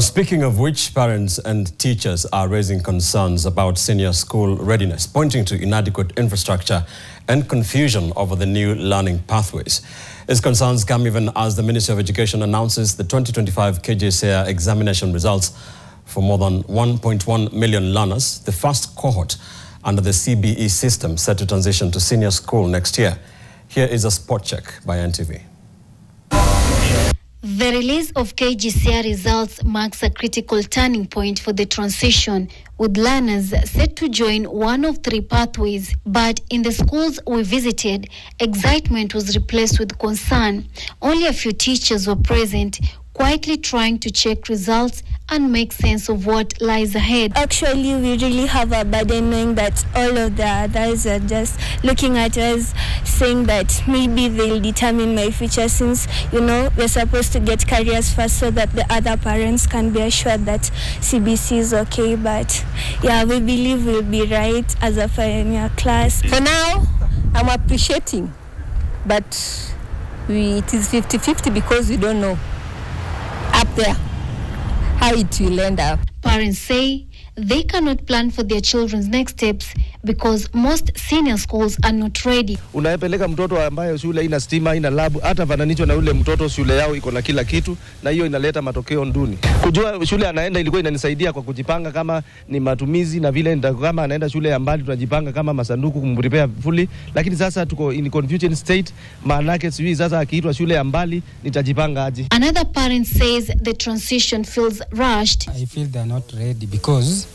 Speaking of which, parents and teachers are raising concerns about senior school readiness, pointing to inadequate infrastructure and confusion over the new learning pathways. These concerns come even as the Ministry of Education announces the 2025 KJSEA examination results for more than 1.1 million learners, the first cohort under the CBE system set to transition to senior school next year. Here is a spot check by NTV. The release of KJSEA results marks a critical turning point for the transition, with learners set to join one of three pathways. But in the schools we visited, excitement was replaced with concern. Only a few teachers were present, quietly trying to check results and make sense of what lies ahead. Actually, we really have a burden knowing that all of the others are just looking at us, saying that maybe they'll determine my future, since, we're supposed to get careers first so that the other parents can be assured that CBC is okay. But yeah, we believe we'll be right as a pioneer class. For now, I'm appreciating, but it is 50-50 because we don't know up there how it will end up. Parents say they cannot plan for their children's next steps because most senior schools are not ready. Unapeleka mtoto ambaye shule ina stima, ina lab, hata fananisho na ule mtoto shule yao iko na kila kitu, na hiyo inaleta matokeo nduni. Kujua shule anaenda ilikuwa inanisaidia kwa kujipanga kama ni matumizi, na vile kama anaenda shule ya mbali tunajipanga kama masanduku kumprepare fully, lakini sasa tuko in confusion state, maana yake sisi sasa akiitwa shule ya mbali nitajipanga aje. Another parent says the transition feels rushed. I feel they are not ready because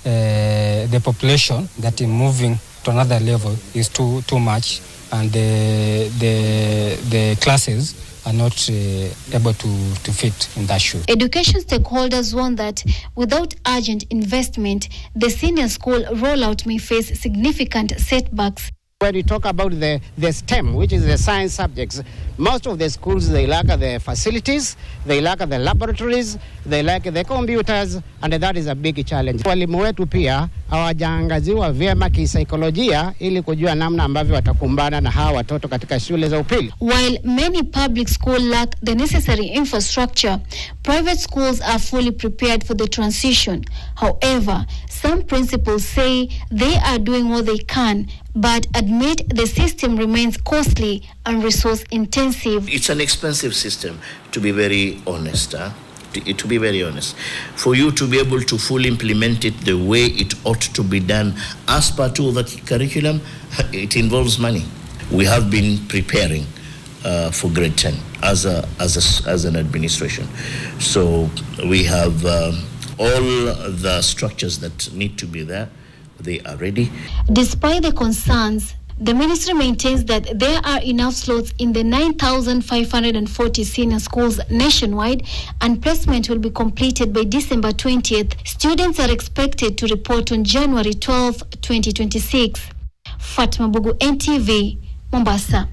the population that is moving to another level is too much, and the classes are not able to fit in that shoe. Education stakeholders warn that without urgent investment, the senior school rollout may face significant setbacks. When we talk about the STEM, which is the science subjects, most of the schools, they lack the facilities, they lack the laboratories, they lack the computers, and that is a big challenge. Walimu wetu pia hawajaangaziwa vyema kisaikolojia ili kujua namna ambavyo watakumbana na hawa watoto katika shule za upili. While many public schools lack the necessary infrastructure, private schools are fully prepared for the transition. However, some principals say they are doing what they can, but admit the system remains costly and resource intensive. It's an expensive system, to be very honest. To be very honest, for you to be able to fully implement it the way it ought to be done as part of the curriculum, it involves money. We have been preparing for grade 10 as an administration, so we have all the structures that need to be there. They are ready. Despite the concerns, the ministry maintains that there are enough slots in the 9,540 senior schools nationwide, and placement will be completed by December 20th. Students are expected to report on January 12, 2026. Fatma Bugu, NTV, Mombasa.